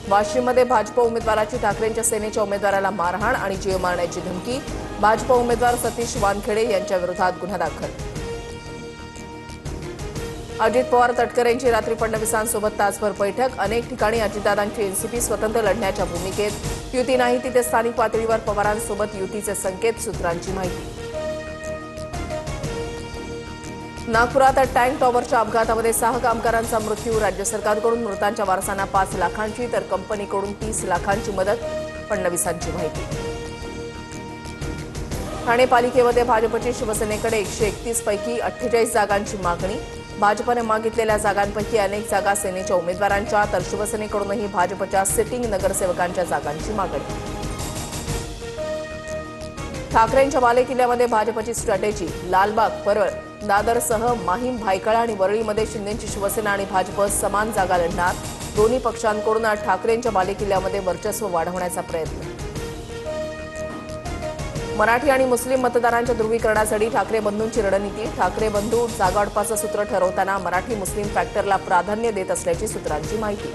वाशिममध्ये भाजप उमेदवाराची ठाकरेंच्या सेनेच्या उमेदवाराला मारहाण आणि जीव मारण्याची धमकी. भाजप उमेदवार सतीश वानखेडे यांच्या विरोधात गुन्हा दाखल. अजित पवार तटकरेंची रात्री फडणवीसांसोबत तासभर बैठक. अनेक ठिकाणी अजितदादांची एनसीपी स्वतंत्र लढण्याच्या भूमिकेत. युती नाही तिथे स्थानिक पातळीवर पवारांसोबत युतीचे संकेत. सूत्रांची माहिती. नागपुरात टँक टॉवरच्या अपघातामध्ये 6 कामगारांचा मृत्यू. राज्य सरकारकडून मृतांच्या वारसांना 5 लाखांची तर कंपनीकडून 30 लाखांची मदत. फडणवीसांची माहिती. ठाणे पालिकेमध्ये भाजपची शिवसेनेकडे 131 पैकी 48 जागांची मागणी. भाजपने मागितलेल्या जागांपैकी अनेक जागा सेनेच्या उमेदवारांच्या तर शिवसेनेकडूनही भाजपच्या सिटिंग नगरसेवकांच्या जागांची मागणी. ठाकरेंच्या बालेकिल्ल्यामध्ये भाजपची स्ट्रॅटेजी. लालबाग, परळ, दादरसह माहीम, भायखळा आणि वरळीमध्ये शिंदेची शिवसेना आणि भाजप समान जागा लढणार. दोन्ही पक्षांकडून ठाकरेंच्या बालेकिल्ल्यामध्ये वर्चस्व वाढवण्याचा प्रयत्न. मराठी आणि मुस्लिम मतदारांच्या ध्रुवीकरणासाठी ठाकरे बंधूंची रणनीती. ठाकरे बंधू जागा वाटपाचं सूत्र ठरवताना मराठी मुस्लिम फॅक्टरला प्राधान्य देत असल्याची सूत्रांची माहिती.